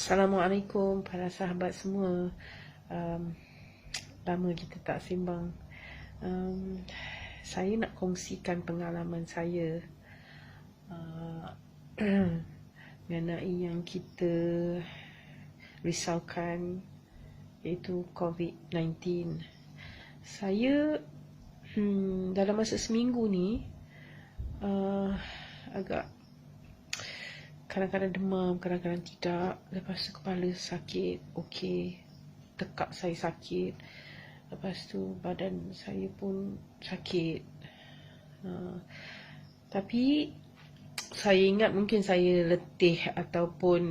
Assalamualaikum para sahabat semua. Lama kita tak sembang. Saya nak kongsikan pengalaman saya mengenai yang kita risaukan, iaitu COVID-19. Saya dalam masa seminggu ni agak kadang-kadang demam, kadang-kadang tidak. Lepas tu kepala sakit, tekak saya sakit. Lepas tu badan saya pun sakit. Tapi saya ingat mungkin saya letih ataupun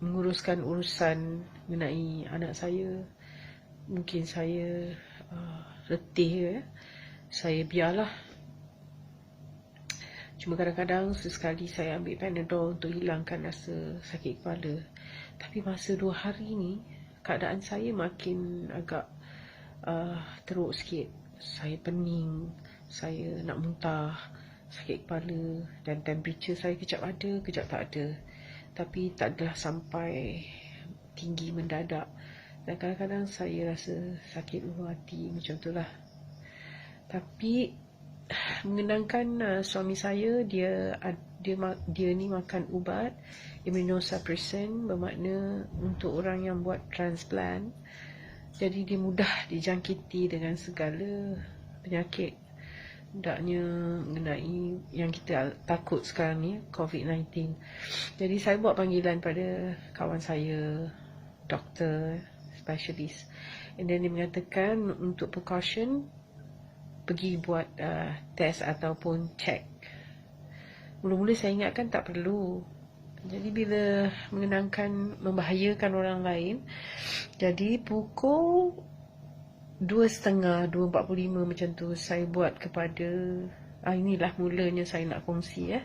menguruskan urusan mengenai anak saya. Mungkin saya letih, saya biarlah. Cuma kadang-kadang sesekali saya ambil Panadol untuk hilangkan rasa sakit kepala. Tapi masa 2 hari ni keadaan saya makin agak teruk sikit. Saya pening, saya nak muntah, sakit kepala, dan temperature saya kejap ada, kejap tak ada. Tapi tak adalah sampai tinggi mendadak. Dan kadang-kadang saya rasa sakit ulu hati macam tu lah. Tapi mengenangkan suami saya, dia ni makan ubat immunosuppressant, bermakna untuk orang yang buat transplant. Jadi dia mudah dijangkiti dengan segala penyakit. Hendaknya mengenai yang kita takut sekarang ni, COVID-19. Jadi saya buat panggilan pada kawan saya, doktor, specialist. And then dia mengatakan untuk precaution, pergi buat test ataupun check. Mula-mula saya ingatkan tak perlu. Jadi bila mengenangkan membahayakan orang lain, jadi pukul 2.30, 2.45 macam tu saya buat kepada inilah mulanya saya nak kongsi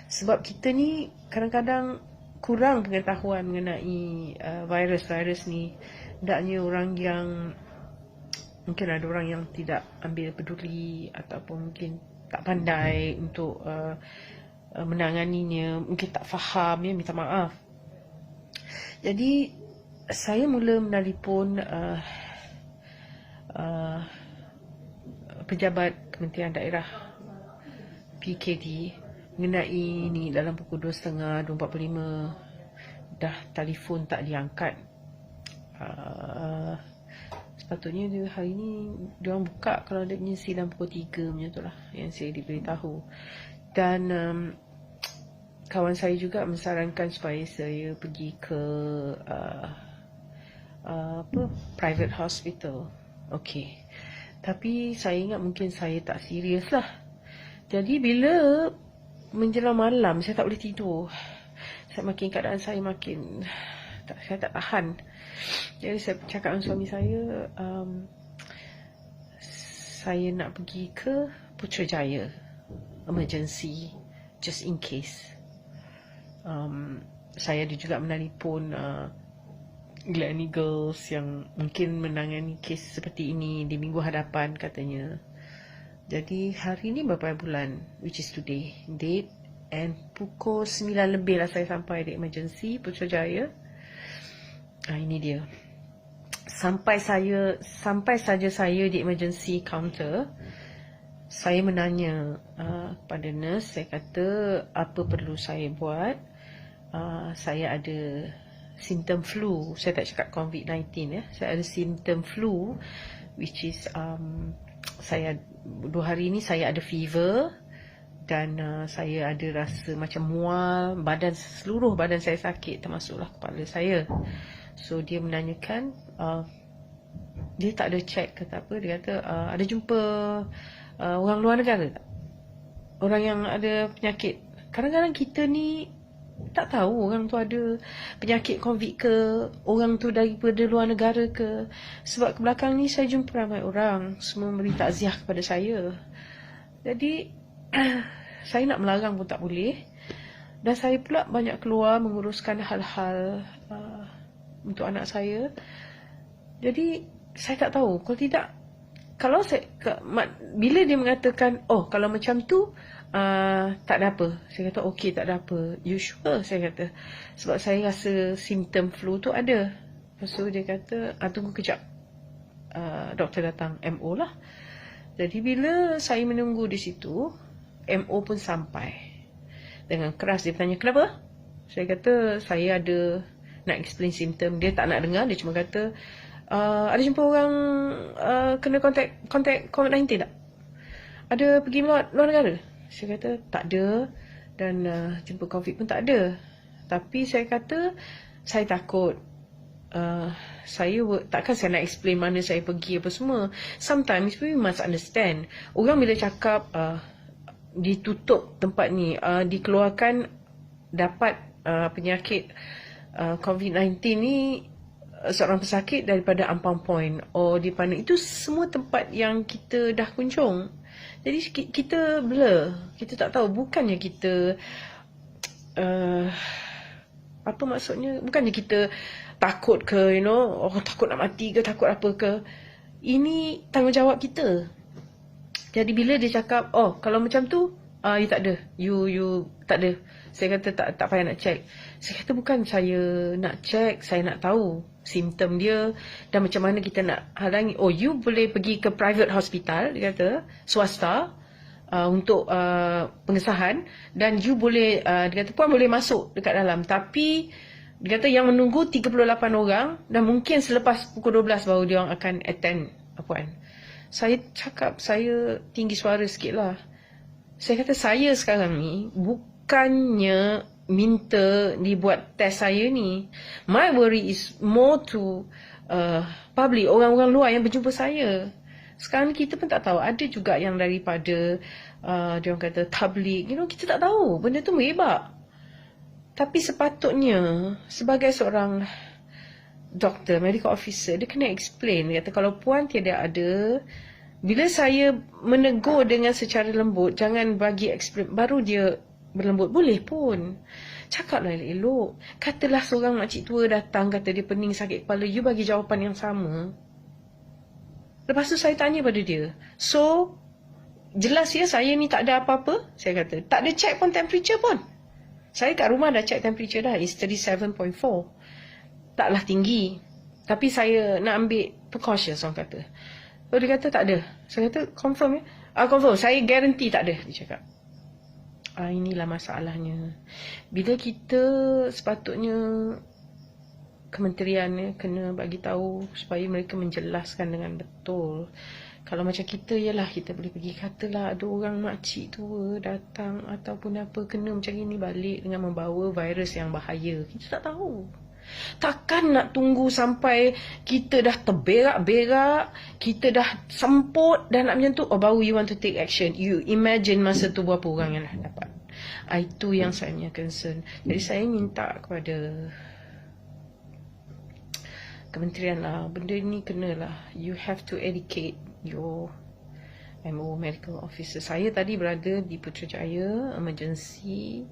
Sebab kita ni kadang-kadang kurang pengetahuan mengenai virus-virus ni. Hendaknya orang yang mungkin ada orang yang tidak ambil peduli ataupun mungkin tak pandai untuk menanganinya, mungkin tak faham, minta maaf. Jadi saya mula menelpon pejabat Kementerian Daerah PKD mengenai ni. Dalam pukul 2.30, 2.45 dah telefon tak diangkat. Sepatutnya dia hari ni diorang buka kalau dia mengisi dalam pukul 3 macam tu lah yang saya diberitahu. Dan kawan saya juga mensarankan supaya saya pergi ke private hospital. Tapi saya ingat mungkin saya tak serius lah. Jadi bila menjelang malam saya tak boleh tidur. Keadaan saya makin saya tak tahan. Jadi saya cakap dengan suami saya, saya nak pergi ke Putrajaya emergency, just in case. Saya ada juga menelpon Gleneagles yang mungkin menangani kes seperti ini di minggu hadapan katanya. Jadi hari ni berapa bulan, which is today date, and pukul 9 lebih lah saya sampai di emergency Putrajaya. Ini dia. Sampai saja saya di emergency counter, saya menanya kepada nurse. Saya kata apa perlu saya buat. Saya ada simptom flu. Saya tak cakap COVID-19 Saya ada simptom flu, which is saya 2 hari ni saya ada fever. Dan saya ada rasa macam mual, seluruh badan saya sakit, termasuklah kepala saya. So dia menanyakan, dia tak ada check kata apa. Dia kata ada jumpa orang luar negara tak? Orang yang ada penyakit. Kadang-kadang kita ni tak tahu orang tu ada penyakit COVID ke, orang tu daripada luar negara ke. Sebab ke belakang ni saya jumpa ramai orang, semua memberi takziah kepada saya. Jadi saya nak melarang pun tak boleh. Dan saya pula banyak keluar menguruskan hal-hal untuk anak saya. Jadi saya tak tahu. Kalau saya, bila dia mengatakan, kalau macam tu Tak ada apa. Saya kata okey, tak ada apa. You sure? Saya kata. Sebab saya rasa simptom flu tu ada. Lepas tu dia kata, tunggu kejap. Doktor datang, MO lah. Jadi bila saya menunggu di situ, MO pun sampai. Dengan keras dia bertanya, kenapa? Saya kata, saya ada nak explain simptom. Dia tak nak dengar, dia cuma kata, ada jumpa orang kena kontak COVID-19 tak? Ada pergi luar negara? Saya kata, tak ada. Dan jumpa COVID pun tak ada. Tapi saya kata, saya takut. Takkan saya nak explain mana saya pergi apa semua. Sometimes we must understand. Orang bila cakap ditutup tempat ni, dikeluarkan dapat penyakit COVID-19 ni, seorang pesakit daripada Ampang Point di mana itu semua tempat yang kita dah kunjung. Jadi kita blur. Kita tak tahu. Bukannya kita apa maksudnya, bukannya kita takut ke, takut nak mati ke, takut apa ke. Ini tanggungjawab kita. Jadi bila dia cakap, kalau macam tu, you tak ada. You tak ada. Saya kata tak payah nak check. Saya kata bukan saya nak check, saya nak tahu simptom dia dan macam mana kita nak halangi. You boleh pergi ke private hospital, dia kata, swasta, untuk pengesahan, dan you boleh, dia kata puan boleh masuk dekat dalam. Tapi dia kata yang menunggu 38 orang dan mungkin selepas pukul 12 baru dia orang akan attend puan. Saya cakap, saya tinggi suara sikit lah. Saya kata saya sekarang ni bukannya minta dibuat test saya ni. My worry is more to public, orang-orang luar yang berjumpa saya. Sekarang kita pun tak tahu. Ada juga yang daripada dia orang kata tabligh, kita tak tahu. Benda tu merebak. Tapi sepatutnya sebagai seorang doktor, medical officer, dia kena explain. Dia kata kalau puan tiada ada, bila saya menegur dengan secara lembut, jangan bagi explain, baru dia berlembut. Boleh pun. Cakaplah elok-elok. Katalah seorang makcik tua datang, kata dia pening sakit kepala, you bagi jawapan yang sama. Lepas tu saya tanya pada dia, so jelas ya saya ni tak ada apa-apa? Saya kata, tak ada check pun temperature pun. Saya kat rumah dah check temperature dah, is 37.4. Taklah tinggi. Tapi saya nak ambil precautions, orang kata. Dia kata tak ada. Saya kata confirm ya? Confirm, saya guarantee tak ada, dia cakap. Inilah masalahnya. Bila kita sepatutnya kementerian kena bagi tahu supaya mereka menjelaskan dengan betul. Kalau macam kita, ialah kita boleh pergi, katalah ada orang makcik tua datang ataupun apa, kena macam ini, balik dengan membawa virus yang bahaya. Kita tak tahu. Takkan nak tunggu sampai kita dah terberak-berak, kita dah semput, dah nak macam tu, baru you want to take action. You imagine masa tu berapa orang yang dah dapat. Itu yang saya punya concern. Jadi saya minta kepada kementerian lah, benda ni kenalah, you have to educate your MO, medical officer. Saya tadi berada di Putrajaya emergency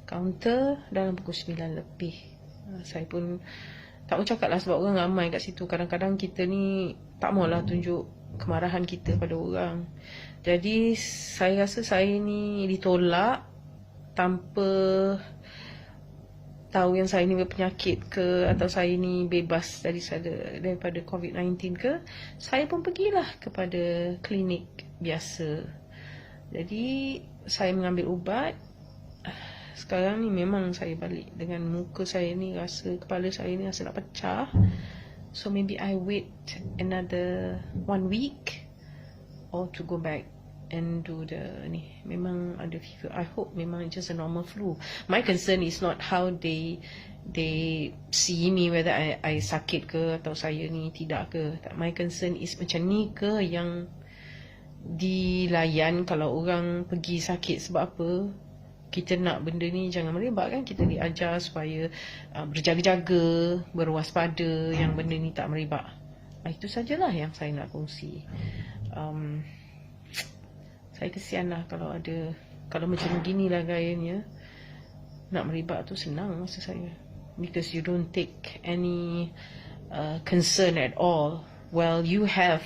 counter dalam pukul 9 lebih. Saya pun tak mau cakap lah sebab orang ramai kat situ. Kadang-kadang kita ni tak maulah tunjuk kemarahan kita pada orang. Jadi saya rasa saya ni ditolak tanpa tahu yang saya ni berpenyakit ke, atau saya ni bebas daripada COVID-19 ke. Saya pun pergilah kepada klinik biasa. Jadi saya mengambil ubat. Sekarang ni memang saya balik dengan muka saya ni rasa, kepala saya ni rasa nak pecah. So maybe I wait another 1 week or to go back and do the ni. Memang ada fever. I hope memang just a normal flu. My concern is not how they see me, whether I sakit ke atau saya ni tidak ke. My concern is macam ni ke yang dilayan kalau orang pergi sakit. Sebab apa? Kita nak benda ni jangan merebak kan. Kita diajar supaya berjaga-jaga, berwaspada, yang benda ni tak merebak. Itu sajalah yang saya nak kongsi. Saya kesian lah kalau macam beginilah gayanya. Nak merebak tu senang masa saya. Because you don't take any concern at all. Well, you have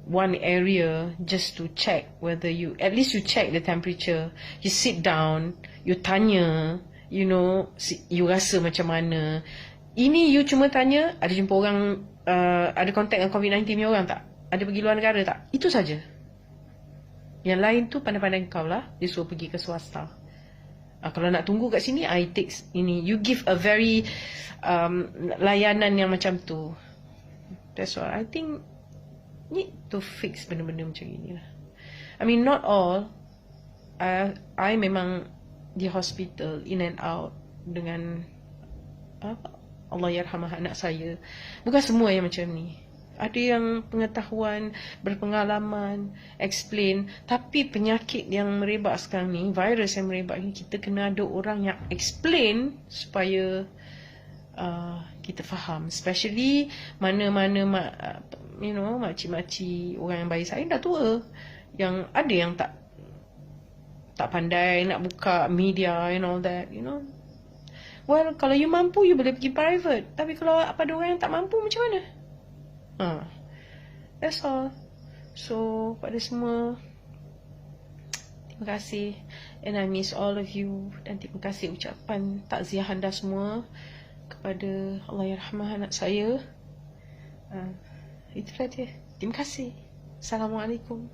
one area just to check whether you, at least you check the temperature, you sit down, you tanya, you know, you rasa macam mana. Ini you cuma tanya, ada jumpa orang, ada kontak dengan COVID-19 punya orang tak? Ada pergi luar negara tak? Itu saja. Yang lain tu pandai-pandai kau lah, dia suruh pergi ke swasta. Kalau nak tunggu kat sini, I take ini. You give a very layanan yang macam tu. That's why I think need to fix benda-benda macam ini lah. I mean, not all. I memang di hospital in and out dengan Allah yarhamah anak saya. Bukan semua yang macam ni. Ada yang pengetahuan, berpengalaman, explain. Tapi penyakit yang merebak sekarang ni, virus yang merebak ni, kita kena ada orang yang explain supaya kita faham. Especially mana-mana you know, makcik-makcik, orang yang bayi saya dah tua, yang ada yang tak pandai nak buka media and all that, you know. Well, kalau you mampu, you boleh pergi private. Tapi kalau pada orang yang tak mampu, macam mana? That's all. So, pada semua, terima kasih. And I miss all of you. Dan terima kasih ucapan takziah anda semua kepada Allah yarhamah anak saya. Itulah dia. Terima kasih. Assalamualaikum.